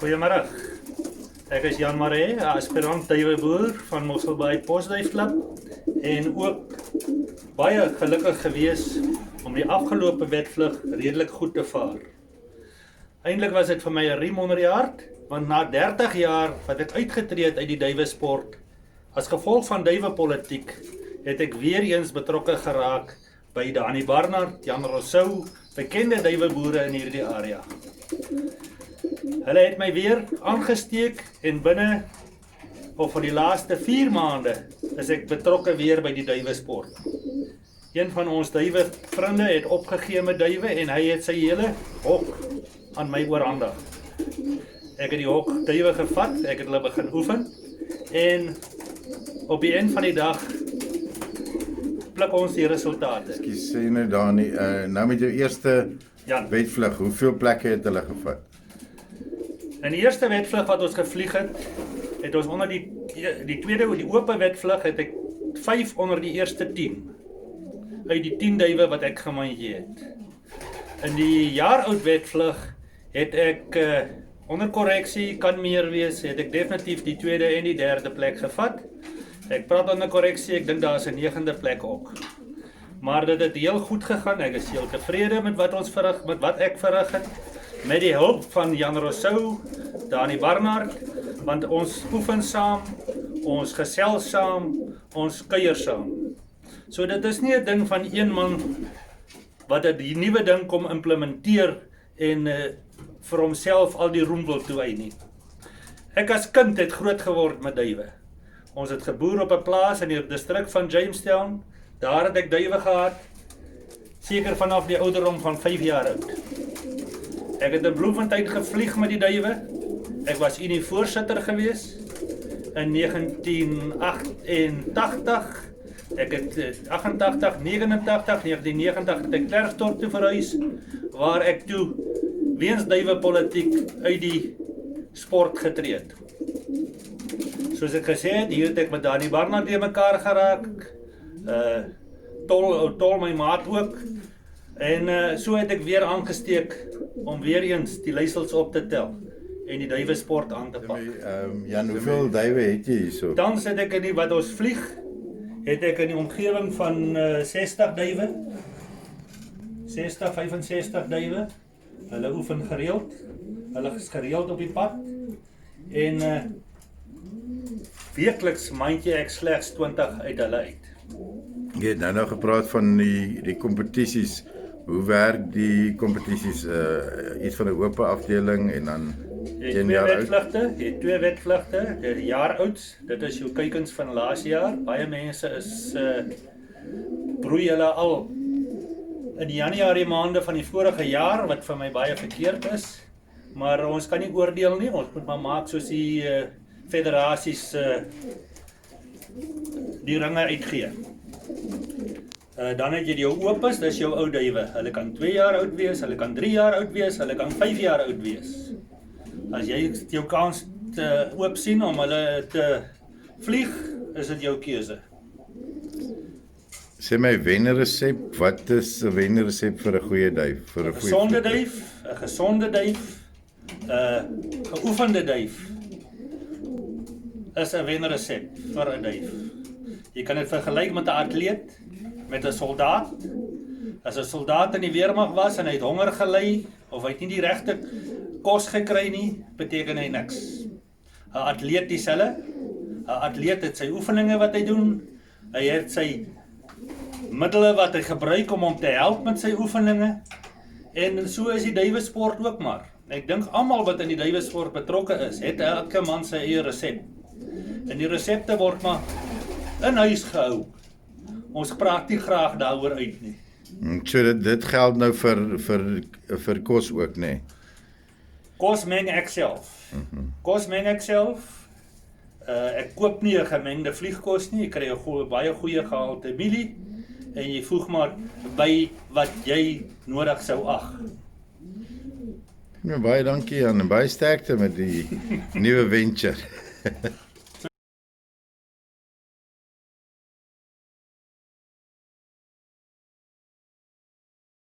Goeiemiddag. Ek is Jan Maree, aspirant duiweboer van Mosselbaai Postduifklub en ook baie gelukkig gewees om die afgelope wedvlug redelik goed te vaar. Eintlik was dit vir my 'n riem onder die hart, want na 30 jaar wat ek uitgetree het uit die duiwesport, as gevolg van duiwepolitiek, het ek weer eens betrokke geraak by Dani Barnard, Jan Rousseau, bekende duiweboere in hierdie area. Hulle het my weer aangesteek en binne of vir die laaste 4 maande is ek betrokke weer by die duiwesport. Een van ons duiwevriende het opgegee met duiwe en hy het sy hele hok aan my oorhandig. Ek het die hok duiwe gevat, ek het hulle begin oefen en op die eind van die dag pluk ons die resultate. Ekskuus, sê nou Dani, nou met jou eerste Ja. wedvlug, hoeveel plekke het hulle gevat? In die eerste wedvlug wat ons gevlieg het ons onder die tweede, die open wedvlug het ek 5 onder die eerste 10. Uit die 10 duiwe wat ek gemandjie het. In die jaar oud wedvlug het ek, onder korreksie, kan meer wees, het ek definitief die tweede en die derde plek gevat. Ek praat onder korreksie, ek dink daar is 'n 9de plek ook. Maar dit het heel goed gegaan, ek is heel tevrede met wat ons verrig, met wat ek verrig het. Met die hulp van Jan Rousseau, Dani Barnard, want ons oefen saam, ons gesels saam, ons kuier saam. So dit is nie 'n ding van een man wat die nuwe ding kom implementeer en vir homself al die roem wil toewy nie. Ek as kind het groot geword met duiwe. Ons het geboer op 'n plaas in die distrik van Jamestown. Daar het ek duiwe gehad, seker vanaf die ouderdom van 5 jaar oud. Ek het in Bloemfontein gevlieg met die duiwe. Ek was unievoorsitter gewees in 1988. Ek het 88, 89, 1990 het ek Klerksdorp toe verhuis, waar ek toe weens duiwepolitiek uit die sport getree het. Soos ek gesê het, hier het ek met Dani Barnard te mekaar geraak, Tol my maat ook, en so het ek weer aangesteek om weer eens die leiersels op te tel en die duiwesport aan te pak. Jan, hoeveel duiwe het jy hierso? Dan sit ek in die wat ons vlieg, het ek in die omgewing van 60 duiwe, 60, 65 duiwe. Hulle oefen gereeld, hulle is gereeld op die pad en weekliks mandjie ek slegs 20 uit hulle uit. Jy het nou gepraat van die kompetisies. Hoe werk die kompetisies? Iets van 'n oop afdeling en dan Jy het 2 wedvlugte, die jaar ouds, dit is jou kykens van laas jaar. Baie mense is broei hulle al in die Januarie maande van die vorige jaar, wat vir my baie verkeerd is, maar ons kan nie oordeel nie, ons moet maar maak soos die federasies die ringe uitgee. Dan het jy jou opes, dis jou ou duiwe. Hulle kan 2 jaar oud wees, hulle kan 3 jaar oud wees, hulle kan 5 jaar oud wees. As jy jou kans oop sien om hulle te vlieg, is dit jou keuse. Sê my wenresep, wat is 'n wenresep vir 'n goeie duif? Vir 'n gesonde duif, 'n gesonde duif, 'n geoefende duif is 'n wenresep vir 'n duif. Jy kan dit vergelyk met 'n atleet, met 'n soldaat. As 'n soldaat in die weermag was en hy het honger gely of hy het nie die regte kos gekry nie, beteken hy niks. 'n Atleet dieselfde. 'n Atleet het sy oefeninge wat hy doen. Hy het sy middele wat hy gebruik om hom te help met sy oefeninge. En so is die duiwesport ook maar. Ek dink almal wat in die duiwesport betrokke is, het elke man sy eie resep. En die resepte word maar in huis gehou. Ons praat nie graag daaroor uit nie. So dit geld nou vir kos ook, nee. Kos meng ek self. Kos meng ek self. Ek koop nie 'n gemengde vliegkos nie. Ek kry 'n baie goeie gehalte mielie en jy voeg maar by wat jy nodig sou ag. Nou, baie dankie Jan en baie sterkte met die nuwe venture.